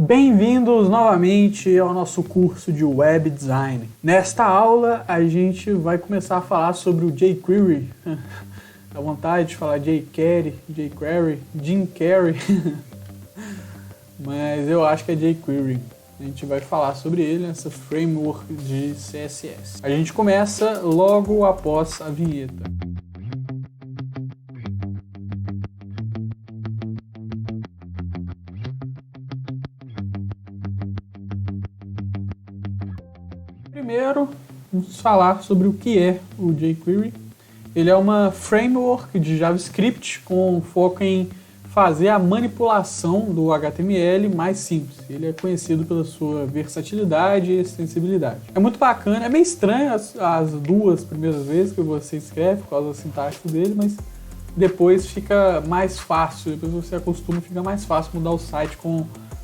Bem-vindos novamente ao nosso curso de Web Design. Nesta aula a gente vai começar a falar sobre o jQuery. Dá vontade de falar jQuery, Jim Carrey, mas eu acho que é jQuery. A gente vai falar sobre ele, essa framework de CSS. A gente começa logo após a vinheta. Primeiro, vamos falar sobre o que é o jQuery. Ele é uma framework de JavaScript com foco em fazer a manipulação do HTML mais simples. Ele é conhecido pela sua versatilidade e extensibilidade. É muito bacana, é meio estranho as duas primeiras vezes que você escreve por causa da sintaxe dele, mas depois fica mais fácil, depois você acostuma, fica mais fácil mudar o site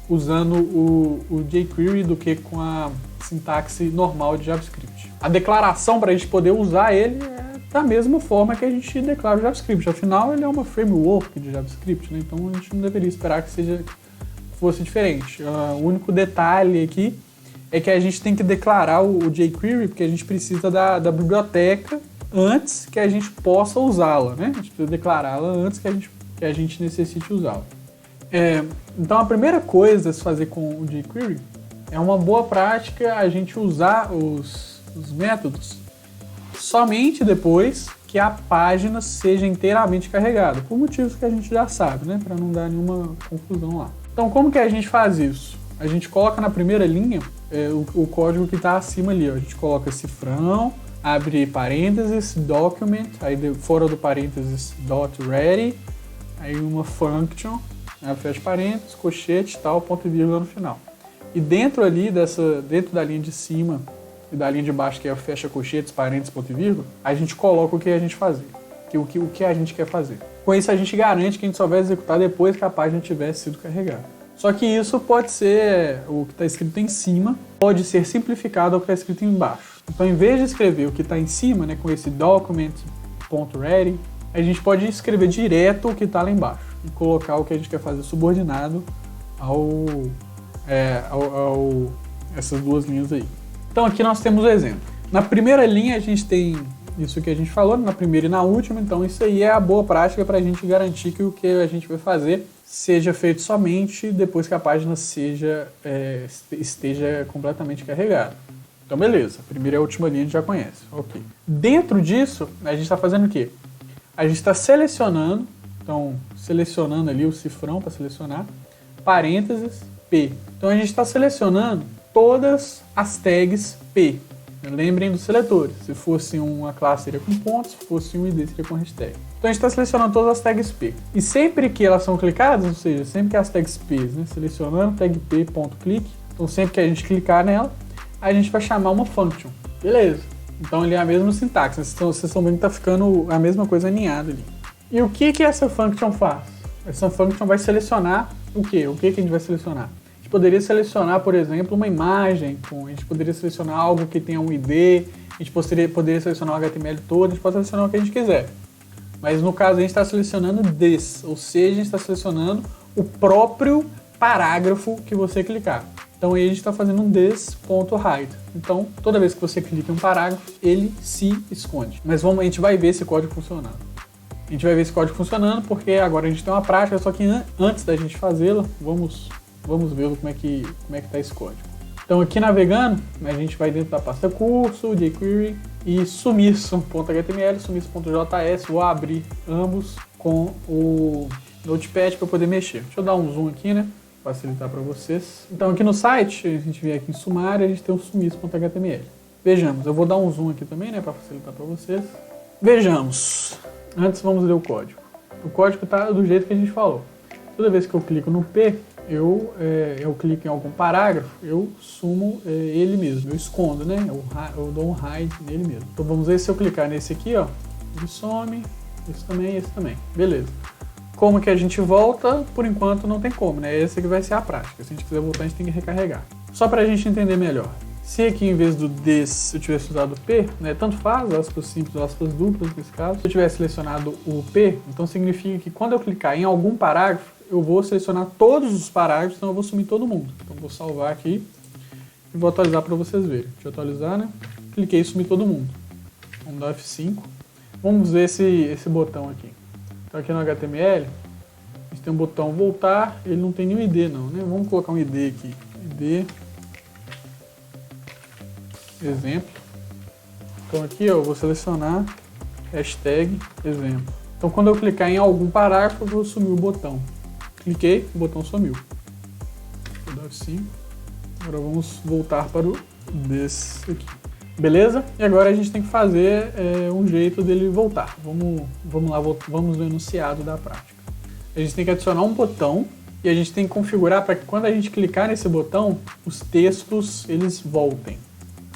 usando o jQuery do que com a sintaxe normal de JavaScript. A declaração para a gente poder usar ele é da mesma forma que a gente declara o JavaScript. Afinal, ele é uma framework de JavaScript, né? Então a gente não deveria esperar que fosse diferente. O único detalhe aqui é que a gente tem que declarar o jQuery porque a gente precisa da biblioteca antes que a gente possa usá-la, né? A gente precisa declará-la antes que a gente necessite usá-la. Então a primeira coisa a se fazer com o jQuery é uma boa prática a gente usar os métodos somente depois que a página seja inteiramente carregada, por motivos que a gente já sabe, né, para não dar nenhuma confusão lá. Então como que a gente faz isso? A gente coloca na primeira linha o código que está acima ali, ó. A gente coloca cifrão, abre parênteses, document, aí fora do parênteses .ready, aí uma function, fecha parênteses, colchete, tal, ponto e vírgula no final. E dentro da linha de cima e da linha de baixo, que é fecha colchetes, parênteses, ponto e vírgula, a gente coloca o que a gente fazer, o que a gente quer fazer. Com isso a gente garante que a gente só vai executar depois que a página tiver sido carregada. Só que isso pode ser o que está escrito em cima, pode ser simplificado ao que está escrito embaixo. Então, em vez de escrever o que está em cima, né, com esse document.ready, a gente pode escrever direto o que está lá embaixo e colocar o que a gente quer fazer subordinado essas duas linhas aí. Então aqui nós temos o exemplo. Na primeira linha a gente tem isso que a gente falou, na primeira e na última, então isso aí é a boa prática para a gente garantir que o que a gente vai fazer seja feito somente depois que a página esteja completamente carregada. Então beleza, a primeira e a última linha a gente já conhece. Ok. Dentro disso, a gente está fazendo o quê? A gente está selecionando, então selecionando ali o cifrão para selecionar, parênteses, P. Então a gente está selecionando todas as tags P. Lembrem dos seletores. Se fosse uma classe seria com pontos, se fosse um ID seria com hashtag. Então a gente está selecionando todas as tags P. E sempre que elas são clicadas, ou seja, sempre que as tags P, né, selecionando tag P, ponto, clique, então sempre que a gente clicar nela, a gente vai chamar uma function. Beleza. Então ali é a mesma sintaxe. Vocês estão vendo que está ficando a mesma coisa aninhada ali. E o que essa function faz? Essa function vai selecionar o quê? O que a gente vai selecionar? A gente poderia selecionar, por exemplo, uma imagem, a gente poderia selecionar algo que tenha um ID, a gente poderia selecionar o HTML todo, a gente pode selecionar o que a gente quiser. Mas no caso a gente está selecionando this, ou seja, a gente está selecionando o próprio parágrafo que você clicar. Então aí a gente está fazendo um this.hide. Então toda vez que você clica em um parágrafo, ele se esconde. Mas a gente vai ver esse código funcionando. A gente vai ver esse código funcionando porque agora a gente tem uma prática, só que antes da gente fazê-la, vamos ver como é que está esse código. Então aqui navegando, a gente vai dentro da pasta curso, jQuery e sumiço.html, sumiço.js, vou abrir ambos com o Notepad para poder mexer. Deixa eu dar um zoom aqui, né, facilitar para vocês. Então aqui no site, a gente vem aqui em sumário, a gente tem o sumiço.html. Vejamos, eu vou dar um zoom aqui também, né, para facilitar para vocês. Vejamos. Antes vamos ler o código. O código está do jeito que a gente falou. Toda vez que eu clico no P, eu clico em algum parágrafo, eu sumo ele mesmo, eu escondo, né? Eu dou um hide nele mesmo. Então vamos ver se eu clicar nesse aqui, ó, ele some, esse também. Beleza. Como que a gente volta? Por enquanto não tem como, né? Essa que vai ser a prática. Se a gente quiser voltar, a gente tem que recarregar. Só para a gente entender melhor. Se aqui em vez do this eu tivesse usado o P, né, tanto faz, aspas simples, aspas duplas nesse caso, se eu tivesse selecionado o P, então significa que quando eu clicar em algum parágrafo, eu vou selecionar todos os parágrafos, então eu vou sumir todo mundo. Então vou salvar aqui e vou atualizar para vocês verem. Deixa eu atualizar, né? Cliquei e sumi todo mundo. Vamos dar F5. Vamos ver esse botão aqui. Então aqui no HTML, a gente tem um botão voltar, ele não tem nenhum ID não, né? Vamos colocar um ID aqui. ID, exemplo. Então aqui eu vou selecionar hashtag exemplo. Então quando eu clicar em algum parágrafo, eu vou sumir o botão. Cliquei, o botão sumiu. Vou dar F5. Agora vamos voltar para o desse aqui. Beleza? E agora a gente tem que fazer um jeito dele voltar. Vamos lá, vamos no enunciado da prática. A gente tem que adicionar um botão e a gente tem que configurar para que quando a gente clicar nesse botão, os textos eles voltem,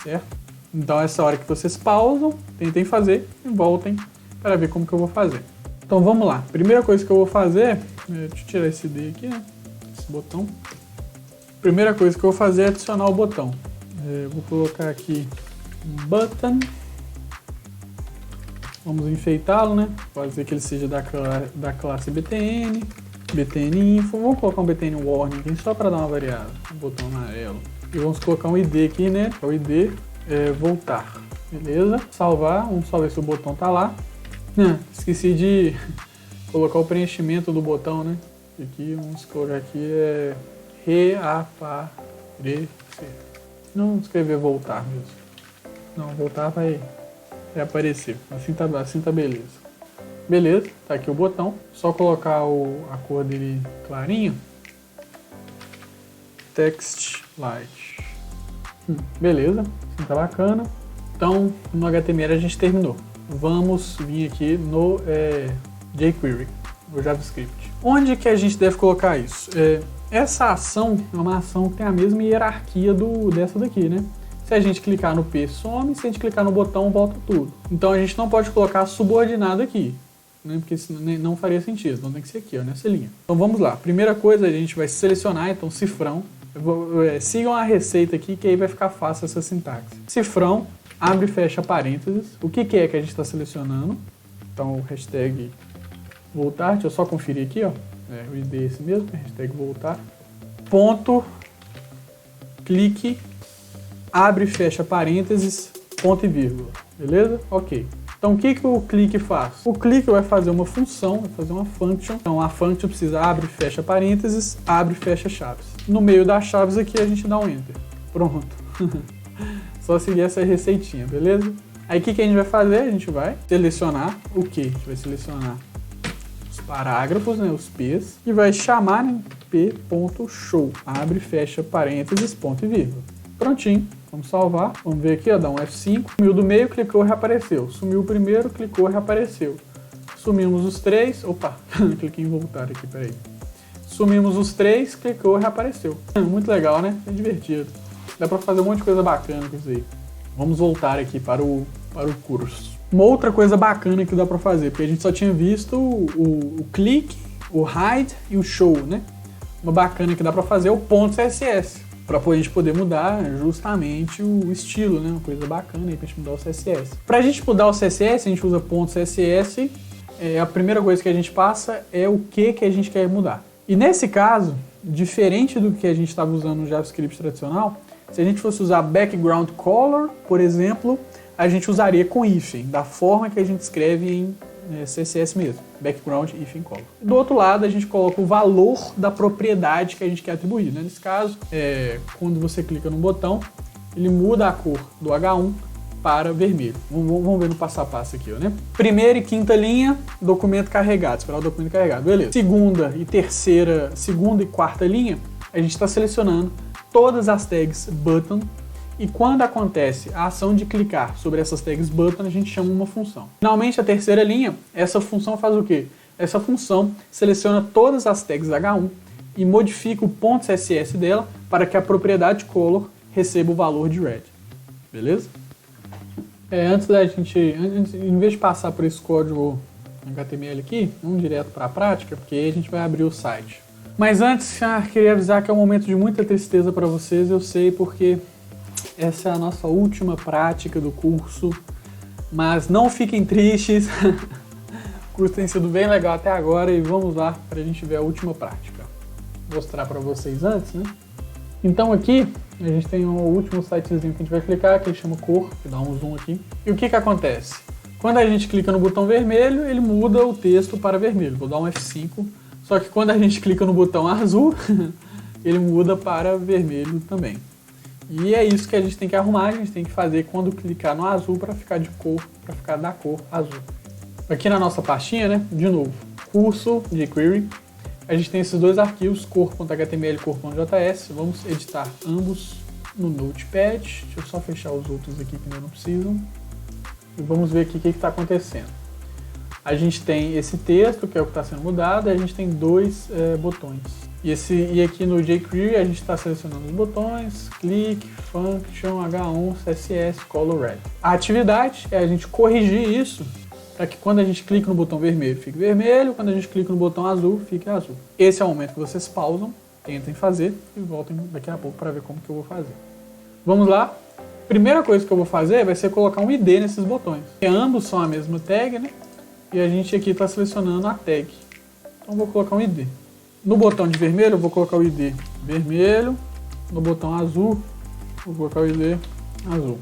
certo? Então essa hora que vocês pausam, tentem fazer e voltem para ver como que eu vou fazer. Então vamos lá. Primeira coisa que eu vou fazer, deixa eu tirar esse D aqui, né? Esse botão. Primeira coisa que eu vou fazer é adicionar o botão. Vou colocar aqui button. Vamos enfeitá-lo, né? Fazer que ele seja da classe BTN, BTN info. Vamos colocar um BTN warning aqui só para dar uma variada. Um botão amarelo. E vamos colocar um ID aqui, né? O ID voltar. Beleza? Salvar. Vamos só ver se o botão tá lá. Esqueci de colocar o preenchimento do botão, né? Aqui, vamos colocar aqui reaparecer. Não escrever voltar mesmo. Não, voltar vai reaparecer. Assim tá beleza. Beleza, tá aqui o botão. Só colocar a cor dele clarinha. Text light. Beleza, assim tá bacana. Então, no HTML a gente terminou. Vamos vir aqui no jQuery, o JavaScript. Onde que a gente deve colocar isso? Essa ação é uma ação que tem a mesma hierarquia dessa daqui, né? Se a gente clicar no P, some. Se a gente clicar no botão, volta tudo. Então a gente não pode colocar subordinado aqui, né? Porque não faria sentido. Então tem que ser aqui, ó, nessa linha. Então vamos lá. Primeira coisa, a gente vai selecionar, então, cifrão. Sigam a receita aqui, que aí vai ficar fácil essa sintaxe. Cifrão, abre e fecha parênteses. O que é que a gente está selecionando? Então o hashtag voltar, deixa eu só conferir aqui, ó. O ID é esse mesmo, hashtag voltar. Ponto, clique, abre e fecha parênteses, ponto e vírgula. Beleza? Ok. Então o que o clique faz? O clique vai fazer uma função, vai fazer uma function. Então a function precisa abre e fecha parênteses, abre e fecha chaves. No meio das chaves aqui a gente dá um enter. Pronto. Só seguir essa receitinha, beleza? Aí o que a gente vai fazer? A gente vai selecionar o quê? A gente vai selecionar os parágrafos, né, os P's, e vai chamar, né, p.show, abre e fecha parênteses, ponto e vírgula. Prontinho. Vamos salvar. Vamos ver aqui, ó, dá um F5. Sumiu do meio, clicou, reapareceu. Sumiu o primeiro, clicou, reapareceu. Sumimos os três. Opa, cliquei em voltar aqui, peraí. Sumimos os três, clicou, reapareceu. Muito legal, né? É divertido. Dá pra fazer um monte de coisa bacana com isso aí. Vamos voltar aqui para o curso. Uma outra coisa bacana que dá pra fazer, porque a gente só tinha visto o clique, o hide e o show, né? Uma bacana que dá pra fazer é o ponto CSS. Para a gente poder mudar justamente o estilo, né? Uma coisa bacana aí pra gente mudar o CSS. Pra gente mudar o CSS, a gente usa ponto .css. A primeira coisa que a gente passa é o que a gente quer mudar. E nesse caso, diferente do que a gente estava usando no JavaScript tradicional, se a gente fosse usar background color, por exemplo, a gente usaria com hífen, da forma que a gente escreve em CSS mesmo, background hífen color. Do outro lado, a gente coloca o valor da propriedade que a gente quer atribuir, né? Nesse caso, quando você clica no botão, ele muda a cor do H1 para vermelho. Vamos ver no passo a passo aqui, ó, né? Primeira e quinta linha, documento carregado, esperar o documento carregado, beleza. Segunda e quarta linha, a gente está selecionando todas as tags button. E quando acontece a ação de clicar sobre essas tags button, a gente chama uma função. Finalmente, a terceira linha, essa função faz o quê? Essa função seleciona todas as tags H1 e modifica o ponto .css dela para que a propriedade color receba o valor de red. Beleza? Antes da gente, em vez de passar por esse código HTML aqui, vamos direto para a prática, porque aí a gente vai abrir o site. Mas antes, queria avisar que é um momento de muita tristeza para vocês, eu sei, porque essa é a nossa última prática do curso, mas não fiquem tristes, O curso tem sido bem legal até agora e vamos lá para a gente ver a última prática. Vou mostrar para vocês antes, né? Então aqui a gente tem o último sitezinho que a gente vai clicar, que ele chama cor, que dá um zoom aqui. E o que acontece? Quando a gente clica no botão vermelho, ele muda o texto para vermelho. Vou dar um F5. Só que quando a gente clica no botão azul, ele muda para vermelho também. E é isso que a gente tem que arrumar, a gente tem que fazer quando clicar no azul para ficar de cor, para ficar da cor azul. Aqui na nossa pastinha, né, de novo, curso jQuery, a gente tem esses dois arquivos, core.html e core.js, vamos editar ambos no Notepad, deixa eu só fechar os outros aqui que ainda não precisam, e vamos ver aqui o que está acontecendo. A gente tem esse texto, que é o que está sendo mudado, e a gente tem dois botões. E aqui no jQuery a gente está selecionando os botões, click, function, h1, css, color red. A atividade é a gente corrigir isso para que quando a gente clica no botão vermelho fique vermelho, quando a gente clica no botão azul fique azul. Esse é o momento que vocês pausam, tentem fazer e voltem daqui a pouco para ver como que eu vou fazer. Vamos lá? Primeira coisa que eu vou fazer vai ser colocar um ID nesses botões. Ambos são a mesma tag, né? E a gente aqui está selecionando a tag. Então eu vou colocar um ID. No botão de vermelho eu vou colocar o ID vermelho. No botão azul eu vou colocar o ID azul.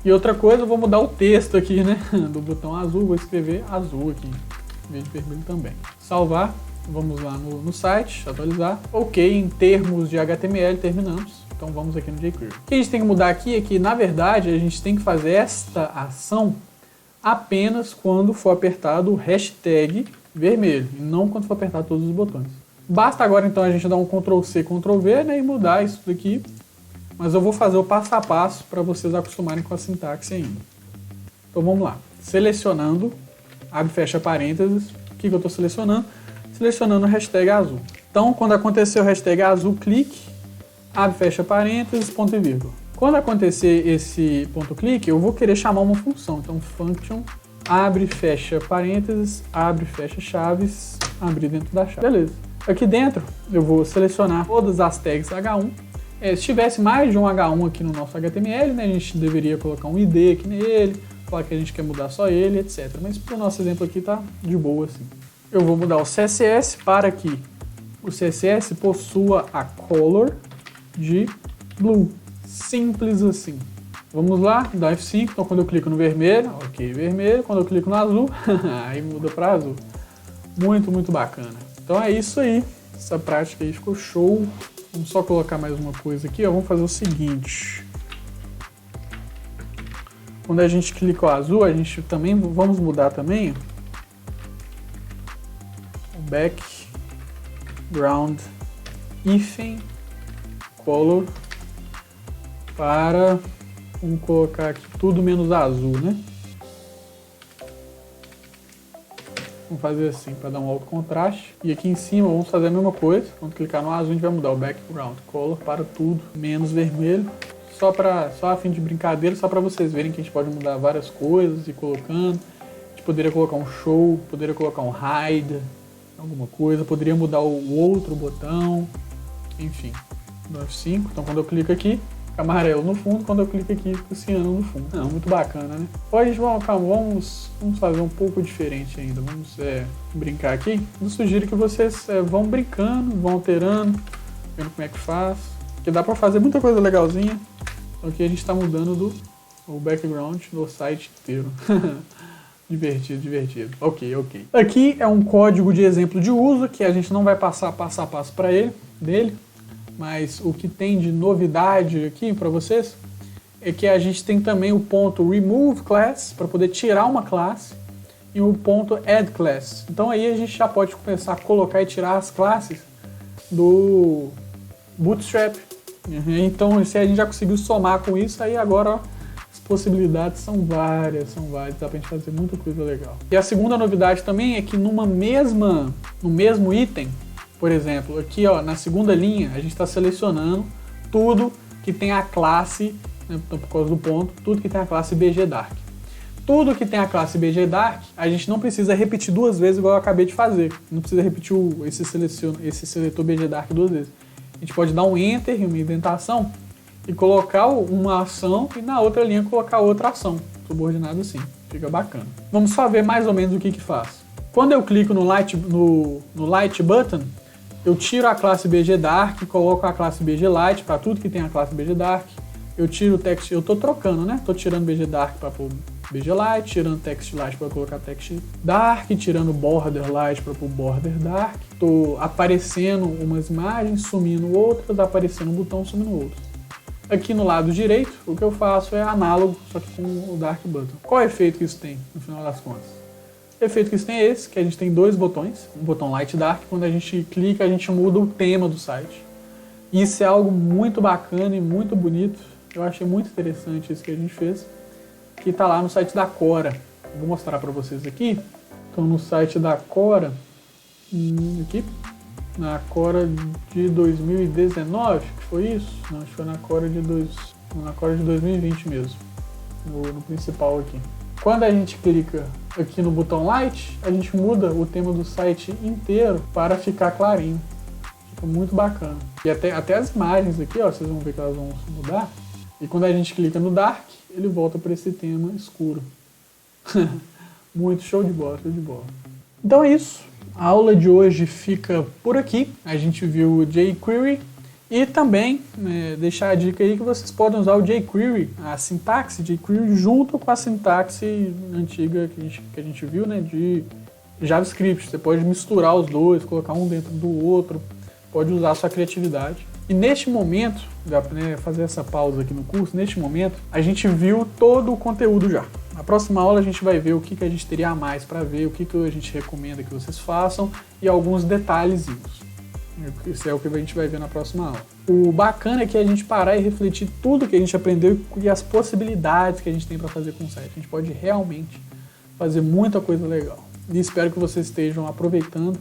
E outra coisa, eu vou mudar o texto aqui, né? Do botão azul, vou escrever azul aqui, em vez de vermelho também. Salvar, vamos lá no site, atualizar. Ok, em termos de HTML terminamos. Então vamos aqui no jQuery. O que a gente tem que mudar aqui é que, na verdade, a gente tem que fazer esta ação apenas quando for apertado o hashtag vermelho, e não quando for apertado todos os botões. Basta agora então a gente dar um Ctrl+C, Ctrl+V, né, e mudar isso daqui. Mas eu vou fazer o passo a passo para vocês acostumarem com a sintaxe ainda. Então vamos lá. Selecionando, abre e fecha parênteses. O que eu estou selecionando? Selecionando o hashtag azul. Então quando acontecer o hashtag azul, clique, abre e fecha parênteses, ponto e vírgula. Quando acontecer esse ponto clique, eu vou querer chamar uma função. Então function, abre e fecha parênteses, abre e fecha chaves, abrir dentro da chave. Beleza. Aqui dentro eu vou selecionar todas as tags H1. Se tivesse mais de um H1 aqui no nosso HTML, né, a gente deveria colocar um ID aqui nele, falar que a gente quer mudar só ele, etc. Mas para o nosso exemplo aqui tá de boa assim. Eu vou mudar o CSS para que o CSS possua a color de blue. Simples assim. Vamos lá, dá F5, então quando eu clico no vermelho, ok, vermelho, quando eu clico no azul, aí muda para azul. Muito, muito bacana. Então é isso aí, essa prática aí ficou show. Vamos só colocar mais uma coisa aqui, ó. Vamos fazer o seguinte. Quando a gente clica o azul, a gente também, vamos mudar também o background hífen color para, vamos colocar aqui tudo menos azul, né? Vamos fazer assim, para dar um alto contraste. E aqui em cima vamos fazer a mesma coisa. Quando clicar no azul, a gente vai mudar o background color para tudo menos vermelho. Só a fim de brincadeira, só para vocês verem que a gente pode mudar várias coisas e colocando. A gente poderia colocar um show, poderia colocar um hide, alguma coisa. Poderia mudar o outro botão. Enfim, no F5. Então quando eu clico aqui, fica amarelo no fundo, quando eu clico aqui, fica ciano no fundo. Não, muito bacana, né? Hoje, vamos fazer um pouco diferente ainda. Vamos brincar aqui. Eu sugiro que vocês vão brincando, vão alterando, vendo como é que faz. Porque dá pra fazer muita coisa legalzinha. Então aqui a gente tá mudando o background do site inteiro. Divertido, divertido. Ok. Aqui é um código de exemplo de uso, que a gente não vai passar passo a passo para dele. Mas o que tem de novidade aqui para vocês é que a gente tem também o ponto remove class para poder tirar uma classe e o ponto add class. Então aí a gente já pode começar a colocar e tirar as classes do Bootstrap. Então se a gente já conseguiu somar com isso, aí agora ó, as possibilidades são várias, dá pra gente fazer muita coisa legal. E a segunda novidade também é que no mesmo item, por exemplo, aqui ó, na segunda linha, a gente está selecionando tudo que tem a classe, né, por causa do ponto, tudo que tem a classe BGDark. Tudo que tem a classe BGDark, a gente não precisa repetir duas vezes igual eu acabei de fazer. Não precisa repetir esse seletor BGDark duas vezes. A gente pode dar um Enter e uma indentação e colocar uma ação e na outra linha colocar outra ação, subordinado assim. Fica bacana. Vamos só ver mais ou menos o que faz. Quando eu clico no Light Button, eu tiro a classe BG Dark, coloco a classe BG Light para tudo que tem a classe BG Dark. Eu tiro o text, eu tô trocando, né? Tô tirando BG Dark para pôr BG Light, tirando Text Light para colocar Text Dark, tirando Border Light para pôr Border Dark. Tô aparecendo umas imagens, sumindo outras, aparecendo um botão, sumindo outros. Aqui no lado direito, o que eu faço é análogo, só que com o Dark Button. Qual é o efeito que isso tem, no final das contas? O efeito que isso tem é esse, que a gente tem dois botões, um botão Light e Dark, quando a gente clica a gente muda o tema do site. E isso é algo muito bacana e muito bonito, eu achei muito interessante isso que a gente fez, que está lá no site da Quora. Eu vou mostrar para vocês aqui. Então no site da Quora, aqui, na Quora de 2019, que foi isso? Não, acho que foi na Quora de 2020 mesmo, no principal aqui. Quando a gente clica aqui no botão Light, a gente muda o tema do site inteiro para ficar clarinho. Fica muito bacana. E até as imagens aqui, ó, vocês vão ver que elas vão mudar. E quando a gente clica no Dark, ele volta para esse tema escuro. Muito show de bola, show de bola. Então é isso. A aula de hoje fica por aqui. A gente viu o jQuery. E também deixar a dica aí que vocês podem usar o jQuery, a sintaxe jQuery, junto com a sintaxe antiga que a gente viu, né, de JavaScript. Você pode misturar os dois, colocar um dentro do outro, pode usar a sua criatividade. E neste momento, fazer essa pausa aqui no curso, neste momento, a gente viu todo o conteúdo já. Na próxima aula a gente vai ver o que a gente teria a mais para ver, o que a gente recomenda que vocês façam e alguns detalhezinhos. Isso é o que a gente vai ver na próxima aula. O bacana é que a gente parar e refletir tudo que a gente aprendeu e as possibilidades que a gente tem para fazer com o site. A gente pode realmente fazer muita coisa legal. E espero que vocês estejam aproveitando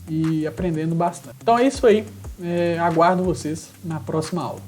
e aprendendo bastante. Então é isso aí. Aguardo vocês na próxima aula.